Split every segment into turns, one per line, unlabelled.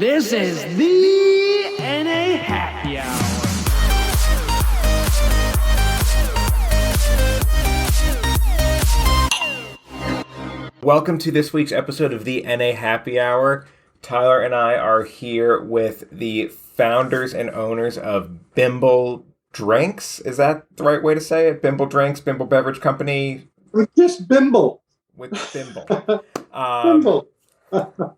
This is the NA Happy Hour.
Welcome to this week's episode of the NA Happy Hour. Tyler and I are here with the founders and owners of Bimble Drinks. Is that the right way to say it? Bimble Drinks, Bimble Beverage Company?
Just Bimble.
With Bimble.
Bimble.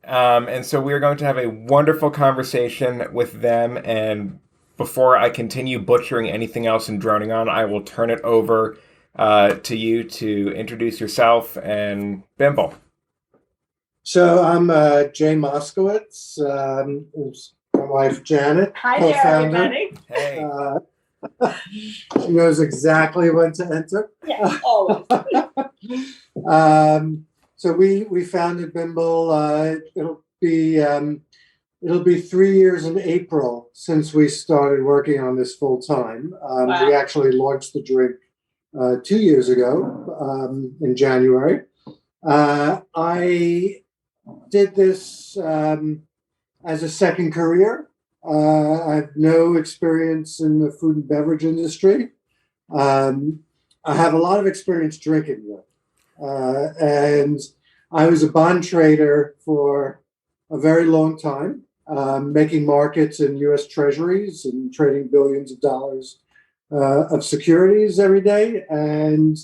And so we're going to have a wonderful conversation with them. And before I continue butchering anything else and droning on, I will turn it over to you to introduce yourself and Bimble.
So I'm Jay Moskowitz. Who's my wife Janet.
Hi there, everybody.
Hey.
She knows exactly when to enter.
Yeah, always.
So we founded Bimble. It'll be 3 years in April since we started working on this full time.
Wow.
We actually launched the drink 2 years ago in January. I did this as a second career. I have no experience in the food and beverage industry. I have a lot of experience drinking, though. And I was a bond trader for a very long time, making markets in U.S. treasuries and trading billions of dollars of securities every day. And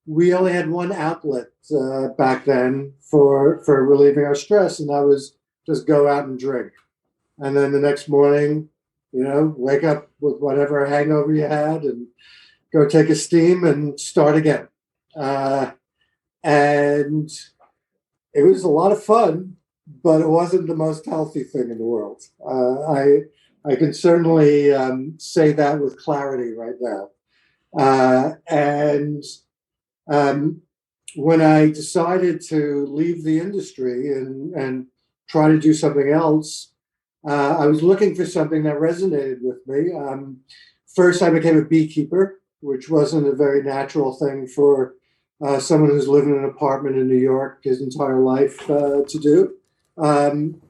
we only had one outlet back then for relieving our stress, and that was just go out and drink. And then the next morning, wake up with whatever hangover you had and go take a steam and start again. And it was a lot of fun, but it wasn't the most healthy thing in the world. I can certainly say that with clarity right now. When I decided to leave the industry and try to do something else, I was looking for something that resonated with me. First, I became a beekeeper, which wasn't a very natural thing for someone who's lived in an apartment in New York his entire life to do. And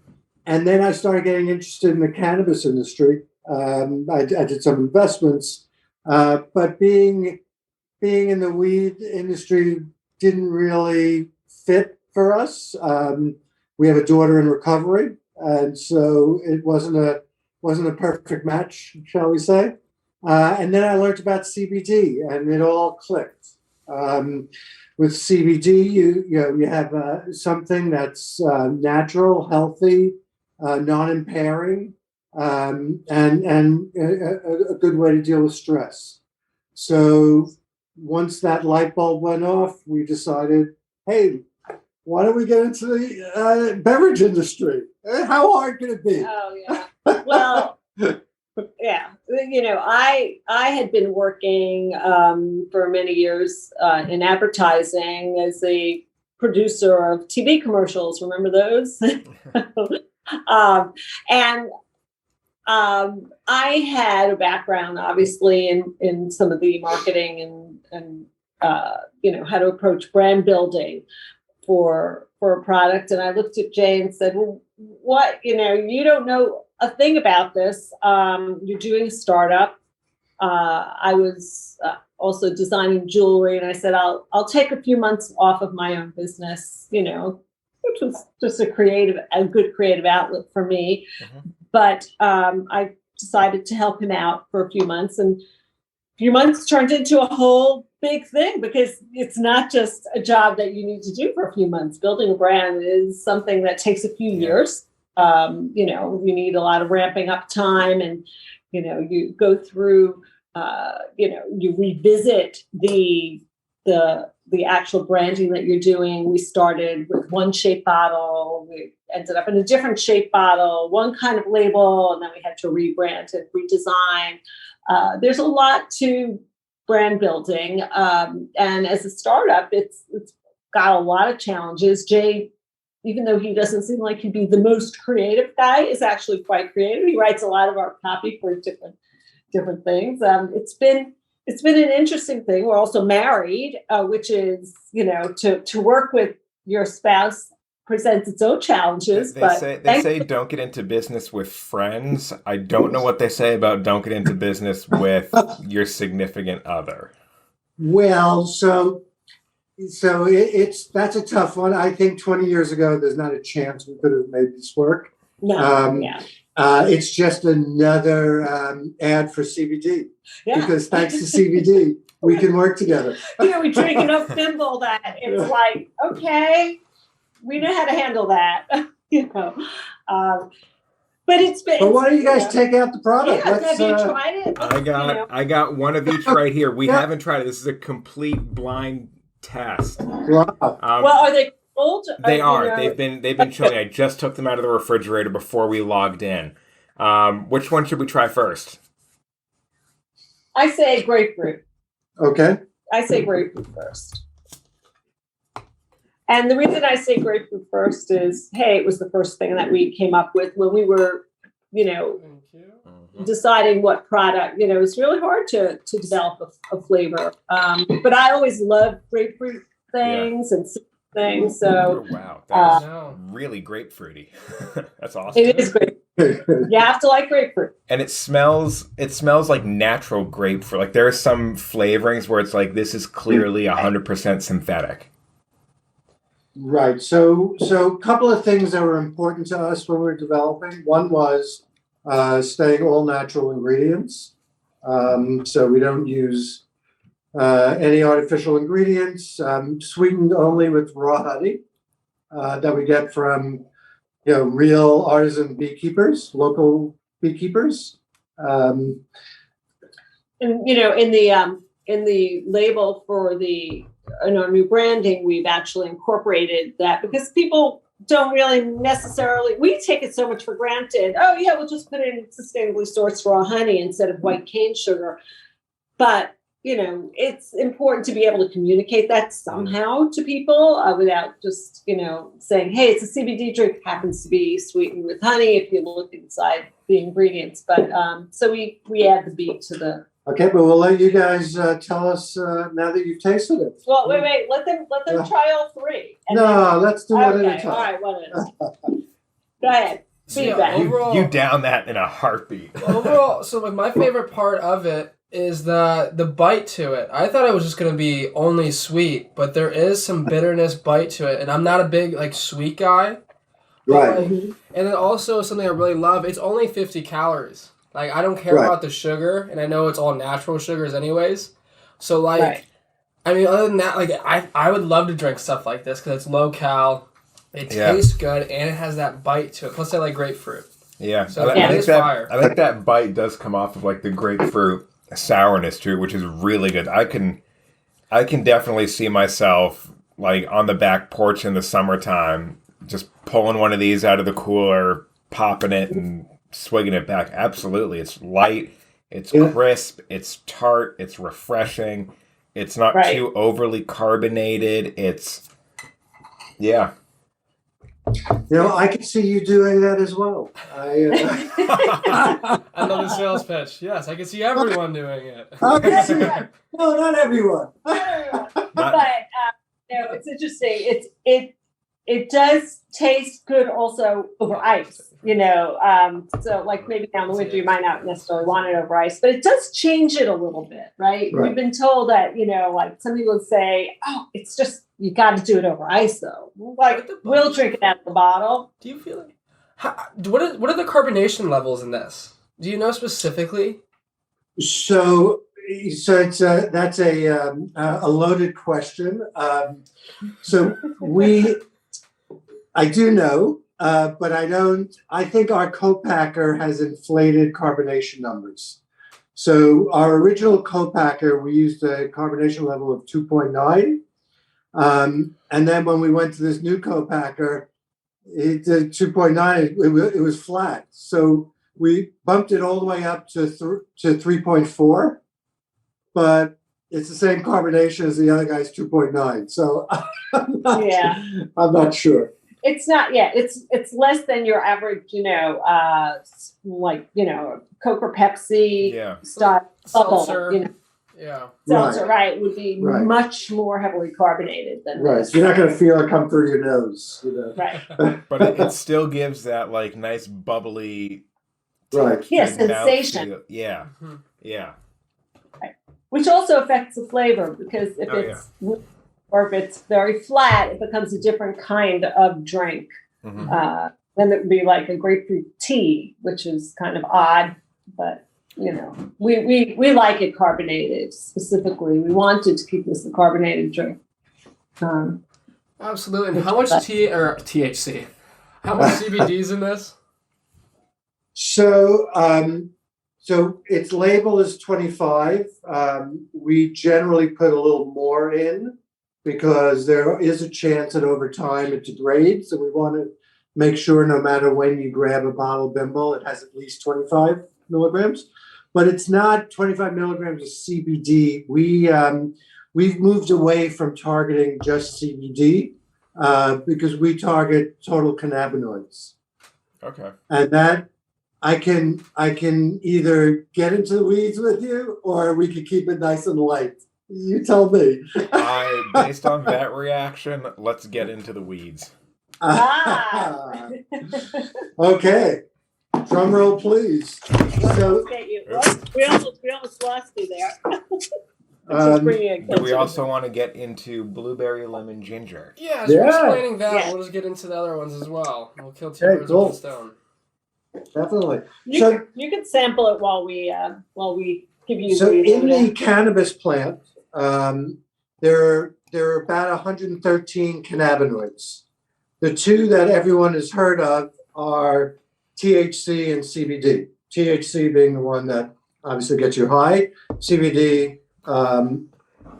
then I started getting interested in the cannabis industry. I did some investments, but being in the weed industry didn't really fit for us. We have a daughter in recovery, and so it wasn't a perfect match, shall we say? And then I learned about CBD, and it all clicked. With CBD, you have something that's natural, healthy, non-impairing, and a good way to deal with stress. So once that light bulb went off, we decided, hey, why don't we get into the beverage industry? How hard can it be?
Oh, yeah. Well, yeah. I had been working for many years in advertising as a producer of TV commercials. Remember those? I had a background, obviously, in some of the marketing and how to approach brand building for a product. And I looked at Jay and said, well, what, you don't know a thing about this. You're doing a startup. I was also designing jewelry, and I said, I'll take a few months off of my own business, which was just a good creative outlet for me. Mm-hmm. But I decided to help him out for a few months, and a few months turned into a whole big thing, because it's not just a job that you need to do for a few months. Building a brand is something that takes a few years. You need a lot of ramping up time, and, you go through, you revisit the actual branding that you're doing. We started with one shape bottle. We ended up in a different shape bottle, one kind of label, and then we had to rebrand and redesign. There's a lot to brand building. And as a startup, it's got a lot of challenges. Jay, even though he doesn't seem like he'd be the most creative guy, is actually quite creative. He writes a lot of our copy for different things. It's been an interesting thing. We're also married, which is, to work with your spouse presents its own challenges.
They
but
say don't get into business with friends. I don't know what they say about don't get into business with your significant other.
Well, that's a tough one. I think 20 years ago, there's not a chance we could have made this work.
No,
It's just another ad for CBD because thanks to CBD, we can work together.
We drink enough Bimble that it's like, okay, we know how to handle that. But it's been.
But why don't you guys take out the product?
Yeah, have you tried it?
I got one of each right here. We haven't tried it. This is a complete blind test.
Wow.
Well, are they cold?
They are. They've been chilling. I just took them out of the refrigerator before we logged in. Which one should we try first?
I say grapefruit.
Okay.
I say grapefruit first. And the reason I say grapefruit first is, hey, it was the first thing that we came up with when we were, deciding what product. It's really hard to develop a flavor. But I always love grapefruit things and things. So
wow, that's really grapefruity. That's awesome.
It is grapefruit. You have to like grapefruit.
And it smells like natural grapefruit. Like there are some flavorings where it's like this is clearly 100% synthetic.
Right. So a couple of things that were important to us when we were developing. One was staying all natural ingredients. So we don't use any artificial ingredients, sweetened only with raw honey that we get from real artisan beekeepers, local beekeepers.
And in the label for in our new branding, we've actually incorporated that because people don't really necessarily, we take it so much for granted. Oh yeah, we'll just put in sustainably sourced raw honey instead of white cane sugar. But, it's important to be able to communicate that somehow to people without just, saying, hey, it's a CBD drink, happens to be sweetened with honey if you look inside the ingredients. But so we add the beet to the.
Okay, but we'll let you guys tell us now that you've tasted it.
Well, wait. Let them try all three.
Let's do one at a time.
All right, one at a time. Go ahead. Feedback.
You down that in a heartbeat.
Overall, so my favorite part of it is the bite to it. I thought it was just going to be only sweet, but there is some bitterness bite to it, and I'm not a big sweet guy.
Right.
And then also something I really love, it's only 50 calories. I don't care about the sugar, and I know it's all natural sugars anyways. So, I mean, other than that, I would love to drink stuff like this because it's low-cal, it tastes good, and it has that bite to it. Plus, I like grapefruit.
Yeah.
So
I think that bite does come off of, the grapefruit sourness to it, which is really good. I can definitely see myself, on the back porch in the summertime, just pulling one of these out of the cooler, popping it, and swigging it back. Absolutely. It's light, it's crisp, it's tart, it's refreshing, it's not too overly carbonated.
I can see you doing that as well.
I love the sales pitch. Yes, I can see everyone doing it.
Okay. No, not everyone.
But it's interesting. It does taste good also over ice. So maybe down the winter you might not necessarily want it over ice, but it does change it a little bit, right? We've been told that, some people say, oh, it's just, you got to do it over ice though. We'll drink it out of the bottle.
Do you feel what are the carbonation levels in this? Do you know specifically?
So it's that's a loaded question. I do know. But I don't. I think our co-packer has inflated carbonation numbers. So our original co-packer, we used a carbonation level of 2.9, and then when we went to this new co-packer, it did 2.9. It was flat. So we bumped it all the way up to 3.4, but it's the same carbonation as the other guy's 2.9. So I'm not sure.
It's not yet. It's less than your average, Coke or Pepsi style bubble.
Yeah.
seltzer, right, would be
Right.
much more heavily carbonated than
Right.
this.
So you're not going to feel it come through your nose.
Right.
But it still gives that like nice bubbly,
Right.
Yeah,
good mouth
sensation.
feel. Yeah,
Mhm.
yeah.
Which also affects the flavor, because if
Oh,
it's or if it's very flat, it becomes a different kind of drink.
Mhm.
Then it would be like a grapefruit tea, which is kind of odd, but we like it carbonated specifically. We wanted to keep this a carbonated drink.
Absolutely. And how much THC? How much CBD's in this?
So, so its label is 25. We generally put a little more in because there is a chance that over time it degrades. So we want to make sure no matter when you grab a bottle of Bimble, it has at least 25 milligrams. But it's not 25 milligrams of CBD. We've moved away from targeting just CBD because we target total cannabinoids.
Okay.
And that I can either get into the weeds with you, or we can keep it nice and light. You tell me.
Based on that reaction, let's get into the weeds.
Okay. Drum roll, please. So,
Get you. We almost lost you there. Just bringing it
Do we
closer.
also want to get into blueberry, lemon, ginger?
Yeah, as you're
Yeah.
explaining that,
Yeah.
we'll just get into the other ones as well. We'll kill two
Okay,
birds
cool.
with one stone.
definitely.
You can sample it while we give you.
So
the
in the cannabis plant, there are about 113 cannabinoids. The two that everyone has heard of are THC and CBD. THC being the one that obviously gets you high. CBD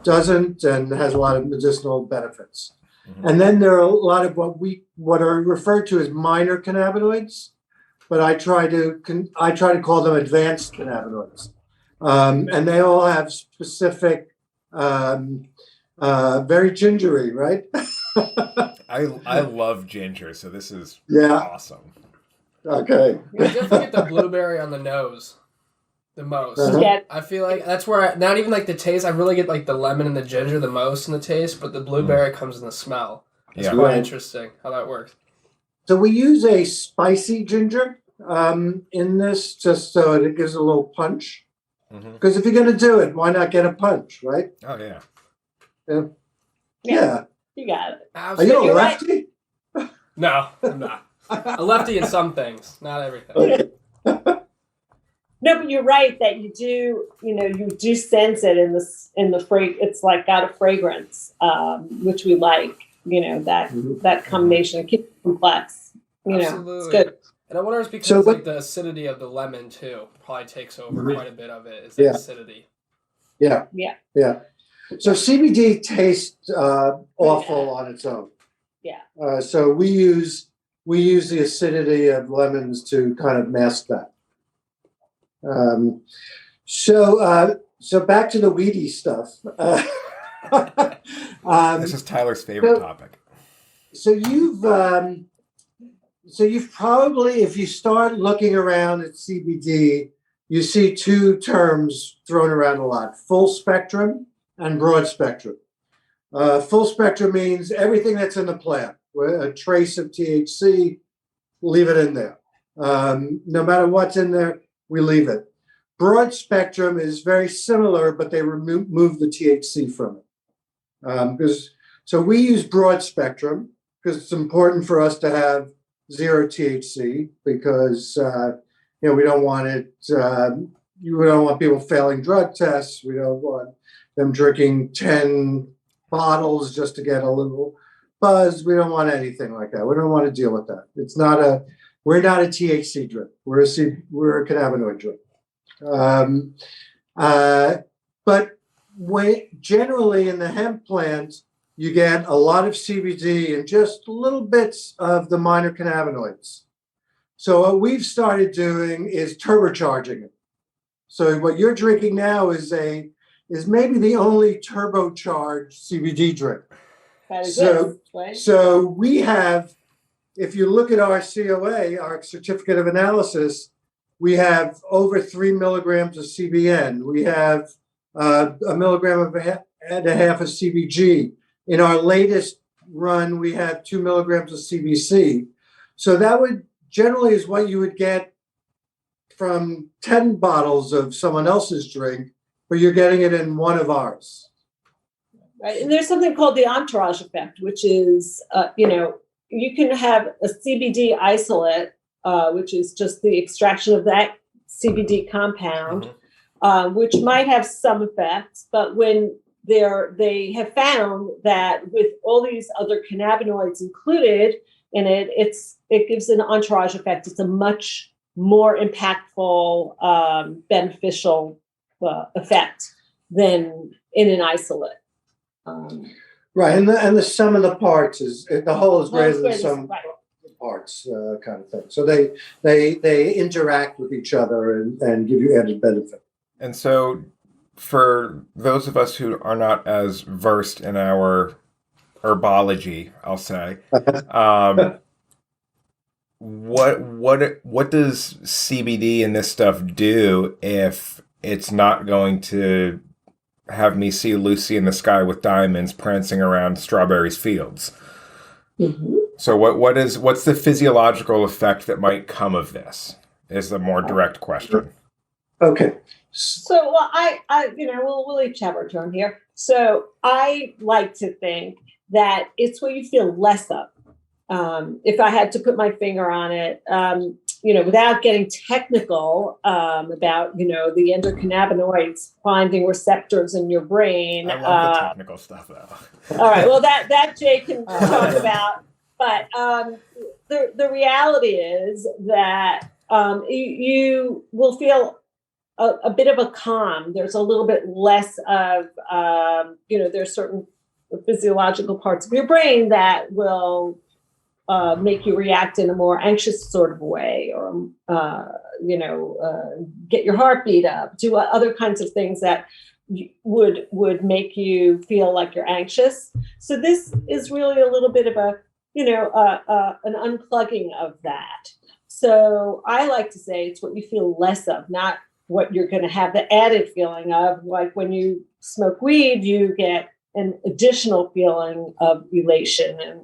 doesn't and has a lot of medicinal benefits.
Mhm.
And then there are a lot of what are referred to as minor cannabinoids, but I try to call them advanced cannabinoids. And they all have specific, very gingery, right?
I love ginger, so this is
Yeah.
awesome.
Okay.
I definitely get the blueberry on the nose the most.
Uh-huh.
Yeah.
I feel like that's where not even like the taste. I really get like the lemon and the ginger the most in the taste, but the blueberry comes in the smell. It's
Yeah.
quite
Right.
interesting how that works.
So we use a spicy ginger in this just so it gives a little punch.
Mhm.
Because if you're going to do it, why not get a punch, right?
Oh yeah.
Yeah.
You got it.
Are
Absolutely.
you a
You're right.
lefty?
No, I'm not. A lefty in some things, not everything.
Okay.
No, but you're right that you do sense it in the it's like got a fragrance, which we like. That combination. It keeps it complex.
Absolutely.
It's good.
And I wonder if it's because
So
like the acidity of the lemon too probably takes over
Mhm.
quite a bit of it. Is the
Yeah.
acidity.
Yeah.
Yeah.
Yeah. So CBD tastes awful on its own.
Yeah.
So we use the acidity of lemons to kind of mask that. So back to the weedy stuff.
This is Tyler's favorite topic.
So you've probably, if you start looking around at CBD, you see two terms thrown around a lot: full spectrum and broad spectrum. Full spectrum means everything that's in the plant. A trace of THC, leave it in there. No matter what's in there, we leave it. Broad spectrum is very similar, but they remove the THC from it. So we use broad spectrum because it's important for us to have zero THC because we don't want it. We don't want people failing drug tests. We don't want them drinking 10 bottles just to get a little buzz. We don't want anything like that. We don't want to deal with that. We're not a THC drink. We're a cannabinoid drink. But generally in the hemp plant, you get a lot of CBD and just little bits of the minor cannabinoids. So what we've started doing is turbocharging it. So what you're drinking now is maybe the only turbocharged CBD drink.
That is
So-
right?
So we have, if you look at our COA, our certificate of analysis, we have over 3 milligrams of CBN. We have a milligram and a half of CBG. In our latest run, we had 2 milligrams of CBC. So that would generally is what you would get from 10 bottles of someone else's drink, but you're getting it in one of ours.
Right. And there's something called the entourage effect, which is, you can have a CBD isolate, which is just the extraction of that CBD compound, which might have some effects, but when they have found that with all these other cannabinoids included in it, it gives an entourage effect. It's a much more impactful, beneficial effect than in an isolate.
Right, and the sum of the parts is the whole is greater than the sum of the parts, kind of thing. So they interact with each other and give you added benefit. And
so, for those of us who are not as versed in our herbology, I'll say, what does CBD and this stuff do if it's not going to have me see Lucy in the sky with diamonds prancing around Strawberry's fields? Mm-hmm. So what's the physiological effect that might come of this? Is the more direct question. Okay.
So, well, we'll each have our turn here. So I like to think that it's what you feel less of. If I had to put my finger on it, without getting technical about, the endocannabinoids finding receptors in your brain.
I love the technical stuff, though.
All right. Well, that Jay can talk about. But the reality is that you will feel a bit of a calm. There's a little bit less of, there's certain physiological parts of your brain that will make you react in a more anxious sort of way, or, get your heartbeat up, do other kinds of things that would make you feel like you're anxious. So this is really a little bit of an unplugging of that. So I like to say it's what you feel less of, not what you're going to have the added feeling of. Like when you smoke weed, you get an additional feeling of elation and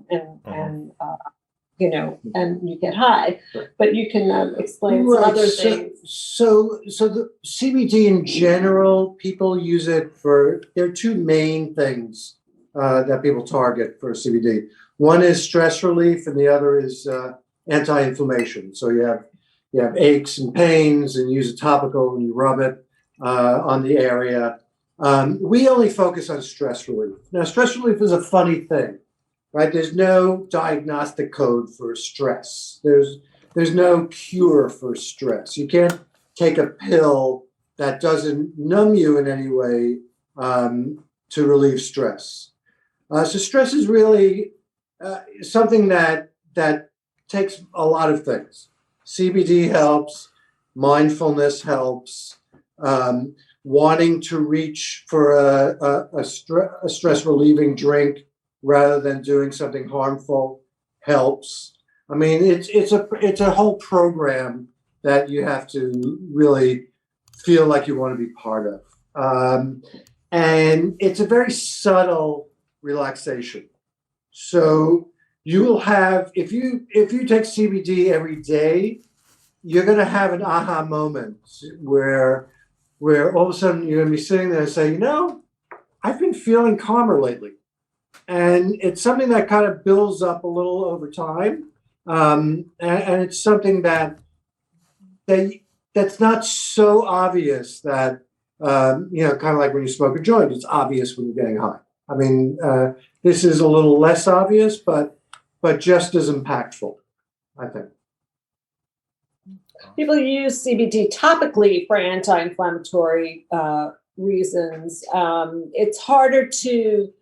you get high, but you can explain some other things.
So the CBD in general, people use it there are two main things that people target for CBD. One is stress relief, and the other is anti-inflammation. So you have aches and pains, and use a topical and you rub it on the area. We only focus on stress relief. Now, stress relief is a funny thing, right? There's no diagnostic code for stress. There's no cure for stress. You can't take a pill that doesn't numb you in any way to relieve stress. So stress is really something that takes a lot of things. CBD helps, mindfulness helps, wanting to reach for a stress relieving drink rather than doing something harmful helps. I mean, it's a whole program that you have to really feel like you want to be part of. And it's a very subtle relaxation. So you will have, if you take CBD every day, you're going to have an aha moment where all of a sudden you're going to be sitting there and say, I've been feeling calmer lately. And it's something that kind of builds up a little over time. And it's something that's not so obvious that, kind of like when you smoke a joint, it's obvious when you're getting high. I mean, this is a little less obvious, but just as impactful, I think.
People use CBD topically for anti-inflammatory reasons. It's harder to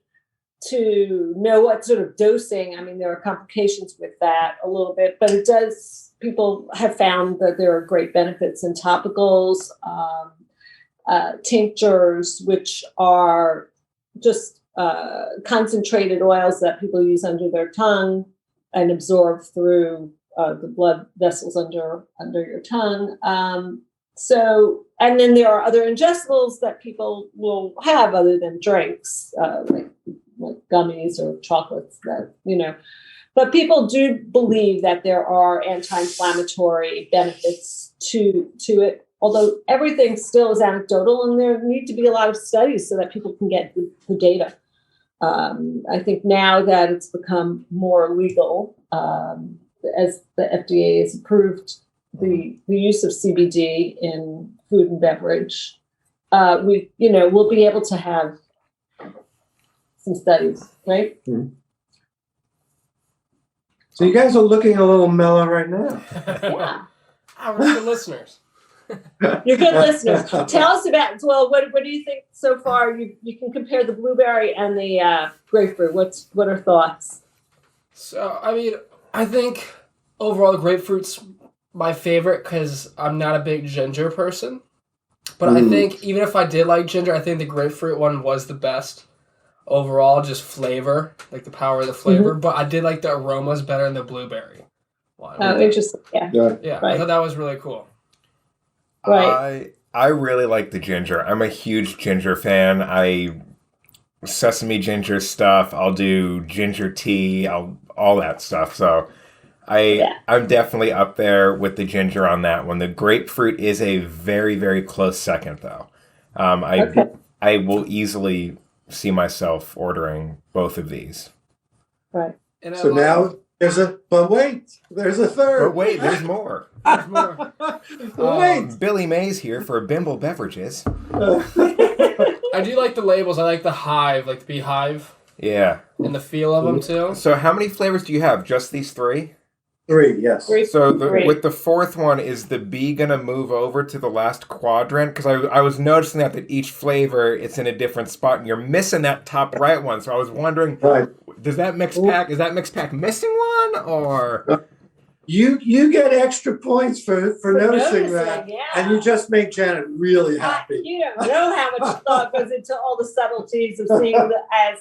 know what sort of dosing. I mean, there are complications with that a little bit, but people have found that there are great benefits in topicals, tinctures, which are just concentrated oils that people use under their tongue and absorb through the blood vessels under your tongue. So, and then there are other ingestibles that people will have other than drinks, like gummies or chocolates that, but people do believe that there are anti-inflammatory benefits to it, although everything still is anecdotal, and there need to be a lot of studies so that people can get the data. I think now that it's become more legal, as the FDA has approved the use of CBD in food and beverage, we'll be able to have some studies, right?
Mm-hmm. So you guys are looking a little mellow right now.
Yeah.
We're good listeners.
You're good listeners. Tell us about, well, what do you think so far? You can compare the blueberry and the grapefruit. What are thoughts?
So, I mean, I think overall the grapefruit's my favorite because I'm not a big ginger person. But I think even if I did like ginger, I think the grapefruit one was the best overall, just flavor, like the power of the flavor. But I did like the aromas better than the blueberry one.
Oh, interesting. Yeah.
Yeah,
right.
I thought that was really cool.
Right.
I really like the ginger. I'm a huge ginger fan. Sesame ginger stuff. I'll do ginger tea. All that stuff. So I'm definitely up there with the ginger on that one. The grapefruit is a very, very close second, though. I will easily see myself ordering both of these.
Right.
And
so now there's a third.
But wait, there's more.
There's more.
Wait.
Billy Mays here for Bimble Beverages.
I do like the labels. I like the hive, like the beehive.
Yeah.
And the feel of them, too.
So how many flavors do you have? Just these 3?
3, yes.
So with the 4th one, is the bee going to move over to the last quadrant? Because I was noticing that each flavor, it's in a different spot, and you're missing that top right one. So I was wondering, is that mixed pack missing one, or...
You get extra points for noticing that,
yeah.
and you just make Janet really happy.
You don't know how much thought goes into all the subtleties of seeing as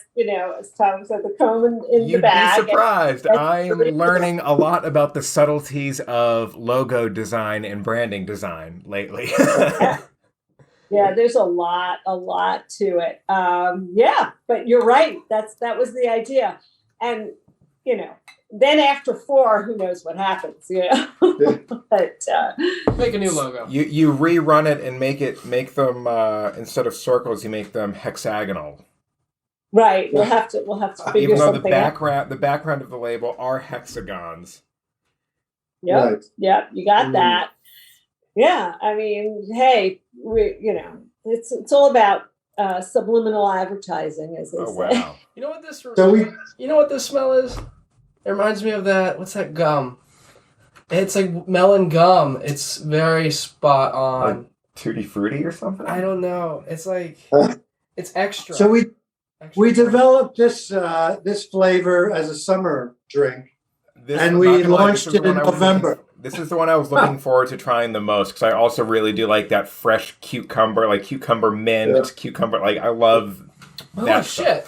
Tom said, the comb in the bag.
You'd be surprised. I'm learning a lot about the subtleties of logo design and branding design lately.
Yeah, there's a lot to it. But you're right. That was the idea, and then after 4, who knows what happens, But
make a new logo.
You rerun it and make them instead of circles, you make them hexagonal.
Right. We'll have to figure
even though
something out.
the background of the label are hexagons.
Yep.
Right.
Yep. You got that. Yeah. I mean, hey, it's all about subliminal advertising, as they say.
Wow.
You know what this?
So
You know what this smell is? It reminds me of that. What's that gum? It's like melon gum. It's very spot on.
Like Tutti Frutti or something?
I don't know. It's like it's extra.
So we
Extra.
developed this flavor as a summer drink, and we launched it in November.
This is the one I was looking forward to trying the most because I also really do like that fresh cucumber, like cucumber mint, cucumber. Like I love that
shit.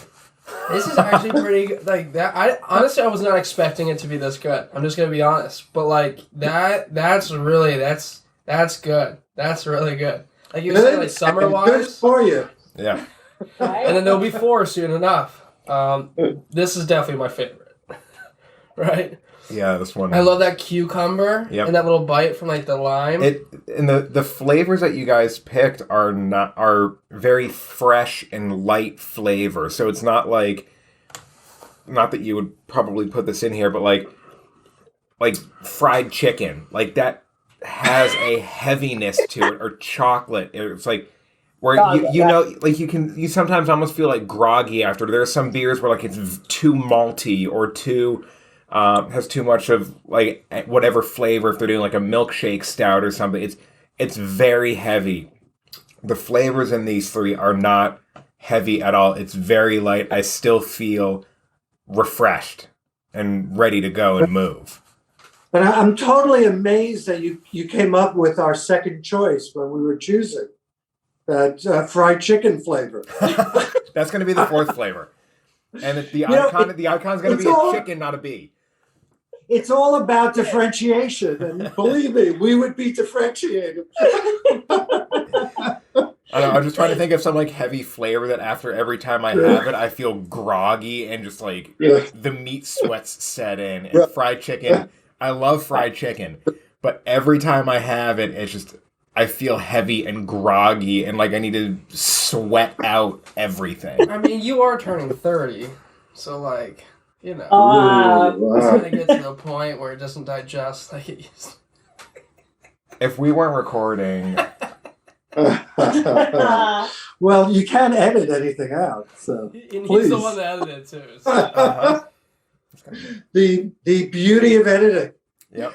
This is actually pretty good. Like that. I honestly was not expecting it to be this good. I'm just gonna be honest. But like that's good. That's really good. Like you said, like summer wise.
Good for you.
Yeah.
Right?
And then there'll be 4 soon enough. This is definitely my favorite. Right?
Yeah, this one.
I love that cucumber and that little bite from like the lime.
And the flavors that you guys picked are very fresh and light flavor. So it's not that you would probably put this in here, but like fried chicken, like that has a heaviness to it, or chocolate. It's like where you sometimes almost feel like groggy after. There are some beers where like it's too malty or too has too much of like whatever flavor. If they're doing like a milkshake stout or something, it's very heavy. The flavors in these 3 are not heavy at all. It's very light. I still feel refreshed and ready to go and move.
And I'm totally amazed that you came up with our second choice when we were choosing that fried chicken flavor.
That's going to be the 4th flavor, and the icon's going to be a chicken, not a bee.
it's all about differentiation, and believe me, we would be differentiated.
I don't know, I'm just trying to think of some like heavy flavor that after every time I have it, I feel groggy and just like the meat sweats set in. And fried chicken, I love fried chicken, but every time I have it, it's just I feel heavy and groggy and like I need to sweat out everything.
I mean, you are turning 30, so like, you know, it's gonna get to the point where it doesn't digest like it used to.
If we weren't recording.
Well, you can't edit anything out, so
And
please.
he's the one that edited it too. So.
The beauty of editing.
Yep.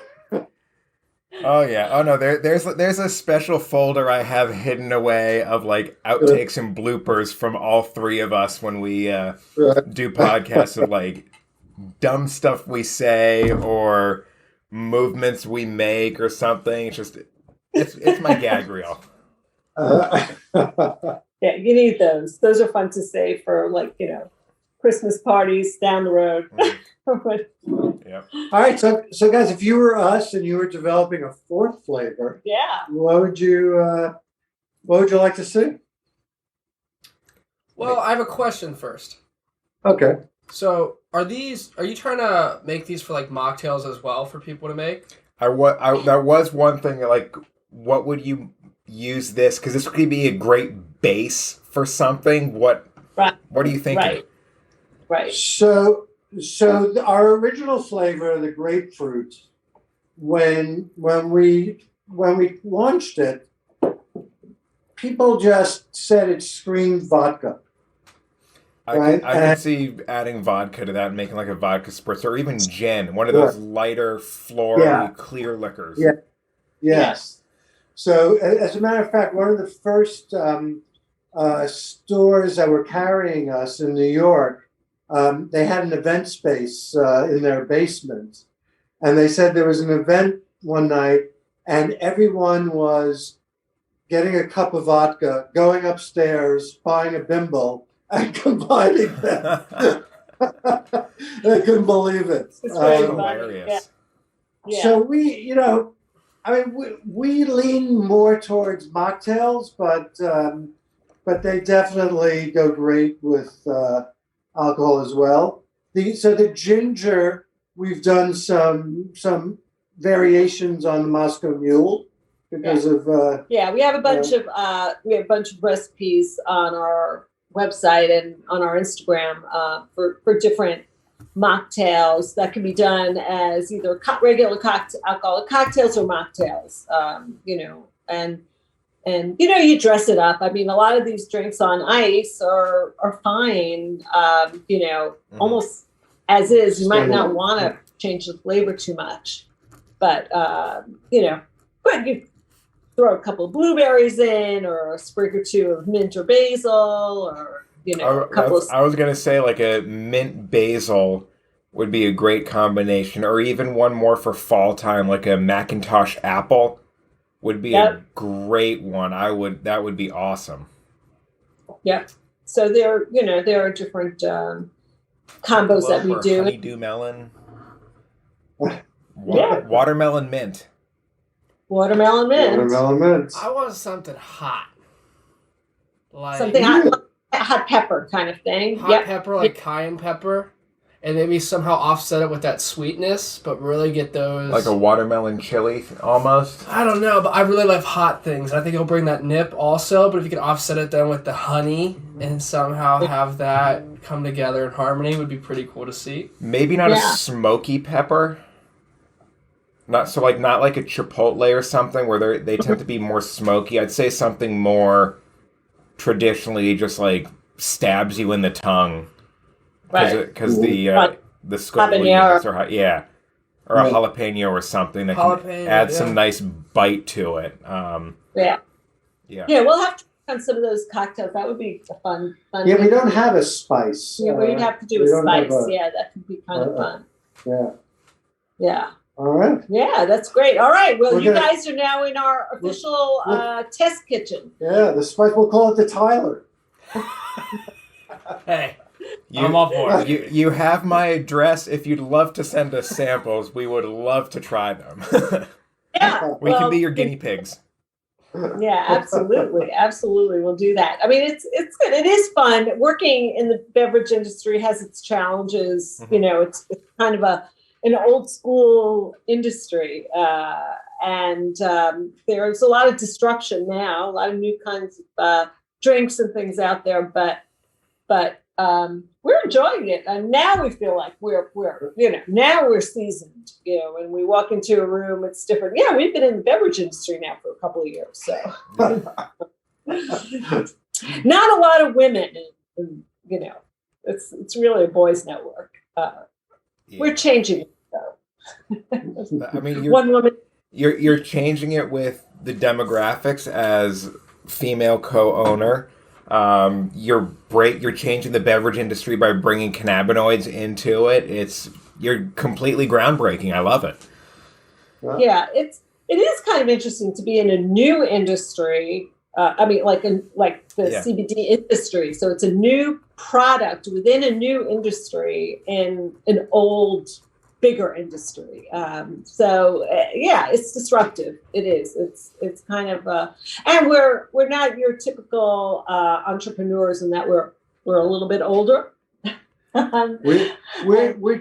Oh yeah. Oh no. There's a special folder I have hidden away of like outtakes and bloopers from all three of us when we do podcasts of like dumb stuff we say or movements we make or something. It's my gag reel.
Yeah, you need those. Those are fun to say for like, Christmas parties down the road.
Yeah.
All right, so guys, if you were us and you were developing a fourth flavor, what would you like to see?
Well, I have a question first.
Okay.
So, are you trying to make these for like mocktails as well for people to make?
That was one thing. Like, what would you use this? Because this could be a great base for something. What are you thinking?
Right.
So our original flavor, the grapefruit, when we launched it, people just said it screamed vodka.
I can see adding vodka to that and making like a vodka spritz or even gin, one of those lighter, floral, clear liquors.
Yeah. Yes. So as a matter of fact, one of the first stores that were carrying us in New York, they had an event space in their basement. And they said there was an event one night and everyone was getting a cup of vodka, going upstairs, buying a Bimble, and combining them. They couldn't believe it.
It's very
hilarious.
Yeah.
So we lean more towards mocktails, but they definitely go great with alcohol as well. The ginger, we've done some variations on the Moscow Mule because of
we have a bunch of recipes on our website and on our Instagram for different mocktails that can be done as either regular alcoholic cocktails or mocktails. And you dress it up. I mean, a lot of these drinks on ice are fine. Almost as is. You might not want to change the flavor too much, but you throw a couple of blueberries in, or a sprig or two of mint or basil, or a couple of.
I was gonna say like a mint basil would be a great combination, or even one more for fall time, like a Macintosh apple. Would be a great one. That would be awesome.
Yeah. So there are different combos that we do.
Honeydew melon. Watermelon mint.
Watermelon mint.
I want something hot. Like
something hot pepper kind of thing.
Hot pepper, like cayenne pepper. And maybe somehow offset it with that sweetness, but really get those...
Like a watermelon chili, almost?
I don't know, but I really love hot things. I think it'll bring that nip also, but if you could offset it then with the honey and somehow have that come together in harmony, would be pretty cool to see.
Maybe not a smoky pepper. Not like a chipotle or something where they tend to be more smoky. I'd say something more traditionally just like stabs you in the tongue. Because the
habanero
are hot, or a jalapeno or something that can add some nice bite to it.
Yeah, we'll have to work on some of those cocktails. That would be a fun.
Yeah, we don't have a spice.
Yeah, we'd have to do a spice. That could be kind of fun. Yeah.
All right.
Yeah, that's great. All right. Well, you guys are now in our official test kitchen.
Yeah, the spice. We'll call it the Tyler.
Hey. I'm all for it.
You have my address. If you'd love to send us samples, we would love to try them.
Yeah,
We can be your guinea pigs.
Yeah, absolutely. We'll do that. I mean, it's good. It is fun. Working in the beverage industry has its challenges.
Mm-hmm.
You know, it's kind of an old school industry, and there's a lot of disruption now. A lot of new kinds of drinks and things out there, but we're enjoying it, and now we feel like we're now we're seasoned. You know, when we walk into a room, it's different. Yeah, we've been in the beverage industry now for a couple of years, so not a lot of women. And, you know, it's really a boys' network. We're changing it, though.
I mean,
one woman.
You're changing it with the demographics as female co-owner. You're changing the beverage industry by bringing cannabinoids into it. You're completely groundbreaking. I love it.
Yeah, it is kind of interesting to be in a new industry. I mean, like the CBD industry. So it's a new product within a new industry in an old, bigger industry. Yeah, it's disruptive. It is. It's kind of and we're not your typical entrepreneurs in that we're a little bit older.
We're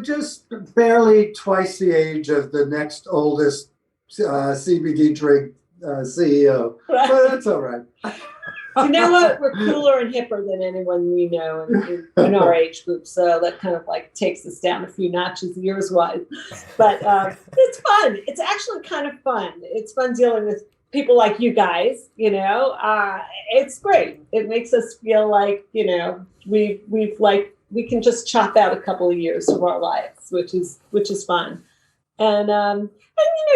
just barely twice the age of the next oldest CBD drink CEO, but that's all right.
You know what? We're cooler and hipper than anyone we know in our age group, so that kind of like takes us down a few notches years wise. But it's fun. It's actually kind of fun. It's fun dealing with people like you guys. You know, it's great. It makes us feel like we can just chop out a couple of years of our lives, which is fun. And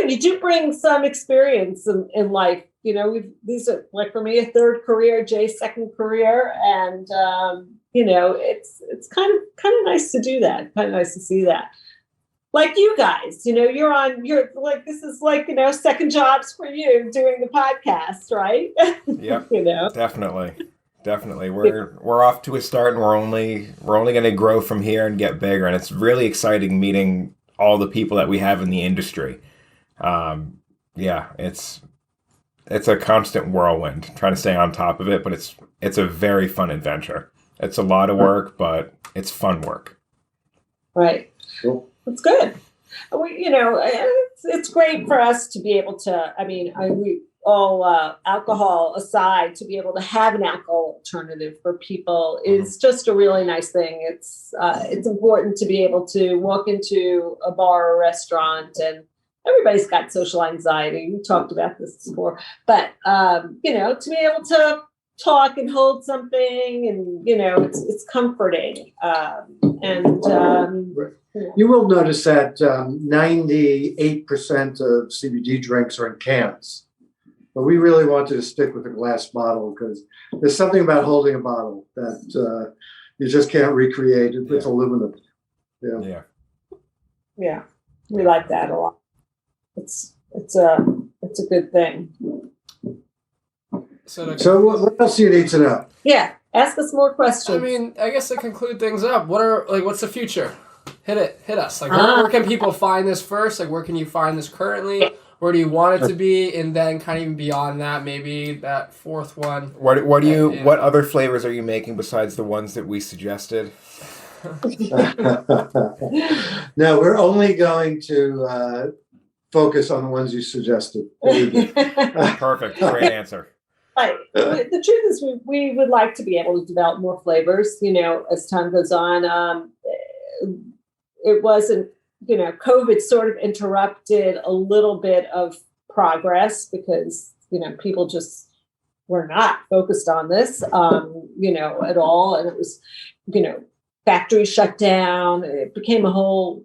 you do bring some experience in life. You know, these are, like, for me, a third career, Jay's second career, and it's kind of nice to do that. Kind of nice to see that. Like you guys, you're like, this is like, second jobs for you doing the podcast, right?
Yep. Definitely. We're off to a start, and we're only going to grow from here and get bigger. And it's really exciting meeting all the people that we have in the industry. It's a constant whirlwind trying to stay on top of it, but it's a very fun adventure. It's a lot of work, but it's fun work.
Right. Cool. That's good. It's great for us to be able to, we all alcohol aside, to be able to have an alcohol alternative for people is just a really nice thing. It's important to be able to walk into a bar or restaurant, and everybody's got social anxiety. We talked about this before, but to be able to talk and hold something, and it's comforting.
You will notice that 98% of CBD drinks are in cans, but we really wanted to stick with a glass bottle because there's something about holding a bottle that you just can't recreate. It's aluminum.
Yeah.
Yeah, we like that a lot. It's a good thing.
So what else do you need to know?
Yeah, ask us more questions.
I guess to conclude things up, what's the future? Hit us. Like, where can people find this first? Like, where can you find this currently? Where do you want it to be? And then kind of even beyond that, maybe that fourth one.
What other flavors are you making besides the ones that we suggested?
No, we're only going to focus on the ones you suggested.
Perfect. Great answer.
Right. The truth is we would like to be able to develop more flavors, as time goes on. It wasn't, COVID sort of interrupted a little bit of progress because, people just were not focused on this, at all. And it was, factories shut down. It became a whole,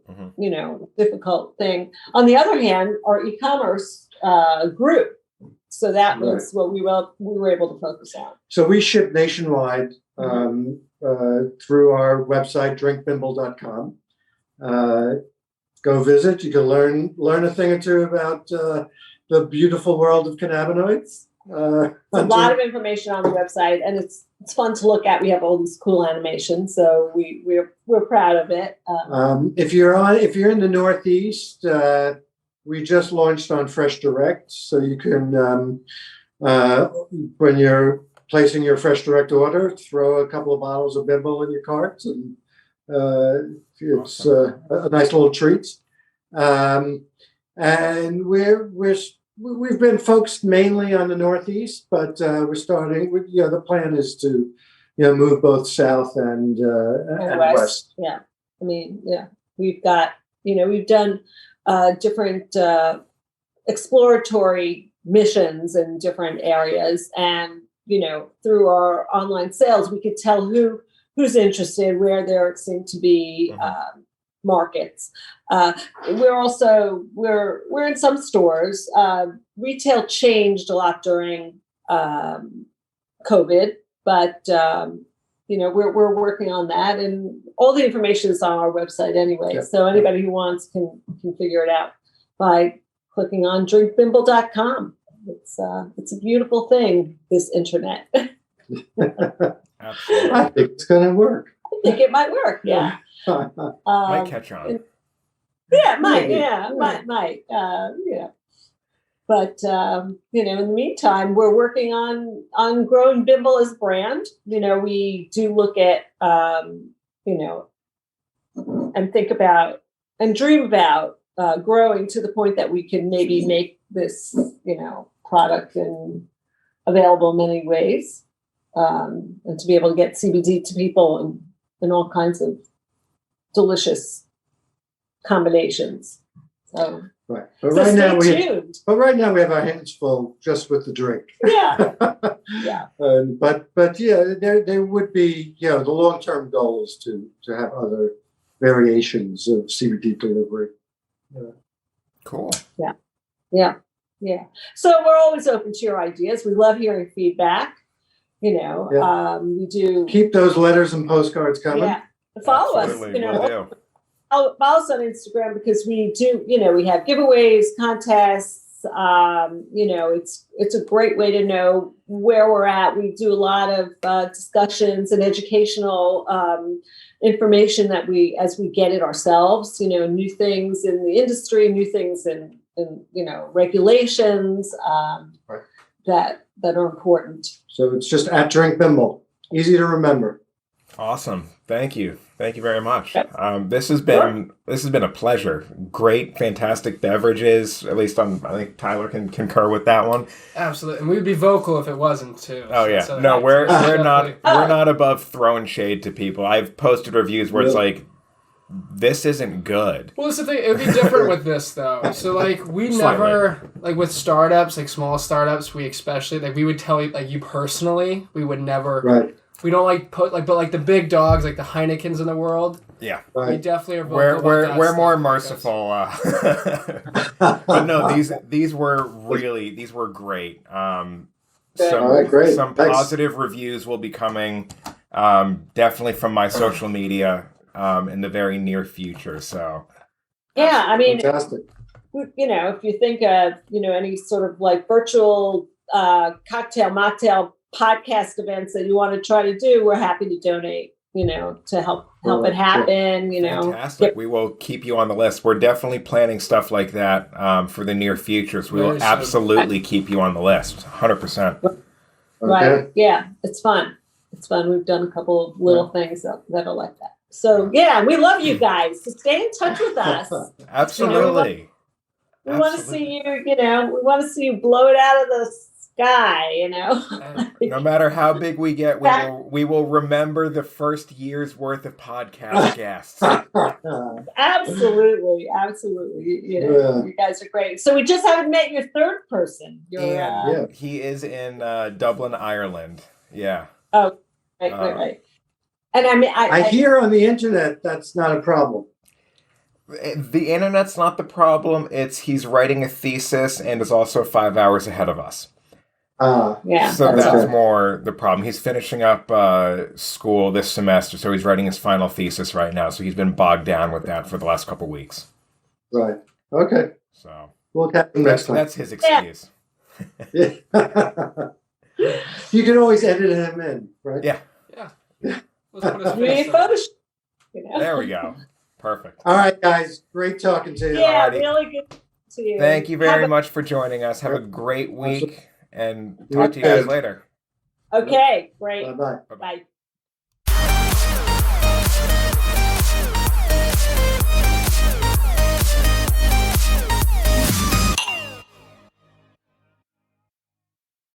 difficult thing. On the other hand, our e-commerce grew. So that was what we were able to focus on.
So we ship nationwide through our website, drinkbimble.com. Go visit. You can learn a thing or two about the beautiful world of cannabinoids.
It's a lot of information on the website, and it's fun to look at. We have all these cool animations, so we're proud of it.
If you're in the Northeast, we just launched on Fresh Direct, so you can when you're placing your Fresh Direct order, throw a couple of bottles of Bimble in your cart, and it's a nice little treat. And we've been focused mainly on the Northeast, but we're starting. The plan is to move both south and west.
Yeah, I mean, we've got we've done different exploratory missions in different areas, and through our online sales, we could tell who's interested, where there seem to be markets. We're in some stores. Retail changed a lot during COVID, but we're working on that, and all the information is on our website anyway. Yep. So anybody who wants can figure it out by clicking on drinkbimble.com. It's a beautiful thing, this internet.
Absolutely.
I think it's going to work.
I think it might work. Yeah.
Might catch on.
Yeah, it might. Yeah, might. Yeah. But in the meantime, we're working on growing Bimble as a brand. We do look at and think about and dream about growing to the point that we can maybe make this product available in many ways, and to be able to get CBD to people in all kinds of delicious combinations. So
right, but right now
tuned.
We have our hands full just with the drink.
Yeah, yeah.
But there would be the long-term goal is to have other variations of CBD delivery.
Cool.
Yeah. So we're always open to your ideas. We love hearing feedback. We do
keep those letters and postcards coming.
Yeah, follow
Absolutely.
us. Follow us on Instagram, because we do. We have giveaways, contests. It's a great way to know where we're at. We do a lot of discussions and educational information that as we get it ourselves. New things in the industry, new things in regulations that are important.
So it's just at Drink Bimble. Easy to remember.
Awesome. Thank you very much. This has been a pleasure. Great, fantastic beverages. At least I think Tyler can concur with that one.
Absolutely, and we would be vocal if it wasn't too.
Oh yeah,
so
no, we're not
Oh.
above throwing shade to people. I've posted reviews where it's like, this isn't good.
Well, that's the thing. It would be different with this though. So we never with startups, small startups. We especially we would tell you you personally. We would never.
Right.
We don't but the big dogs like the Heinekens in the world.
Yeah,
right.
We definitely are vocal
we're more merciful. But no, these were great.
Great.
Some positive reviews will be coming, definitely from my social media in the very near future. So
Yeah, I mean,
fantastic.
If you think of any sort of virtual cocktail, mocktail podcast events that you want to try to do, we're happy to donate, to help it happen,
Fantastic. We will keep you on the list. We're definitely planning stuff like that for the near future. So we will absolutely keep you on the list. 100%.
Right. Yeah. It's fun. We've done a couple of little things that are like that. So yeah, we love you guys. So stay in touch with us.
Absolutely.
We want to see you, we want to see you blow it out of the sky,
No matter how big we get, we will remember the first year's worth of podcast guests.
Absolutely. You guys are great. So we just haven't met your third person.
He is in Dublin, Ireland. Yeah.
Oh, right. And I mean,
I hear on the internet that's not a problem.
The internet's not the problem. He's writing a thesis and is also 5 hours ahead of us.
Yeah.
So that's more the problem. He's finishing up school this semester, so he's writing his final thesis right now. So he's been bogged down with that for the last couple of weeks.
Right. Okay.
So
we'll catch him next time.
That's his excuse.
Yeah. You can always edit him in, right?
Yeah.
Yeah. Let's put his
We
face
need
on it.
photos. You know?
There we go. Perfect.
All right, guys. Great talking to you.
Yeah,
Alrighty.
really good to you.
Thank you
Have
very
a-
much for joining us. Have a great week and
You
talk to you guys
too.
later.
Okay, great.
Bye-bye.
Bye-bye.
Bye.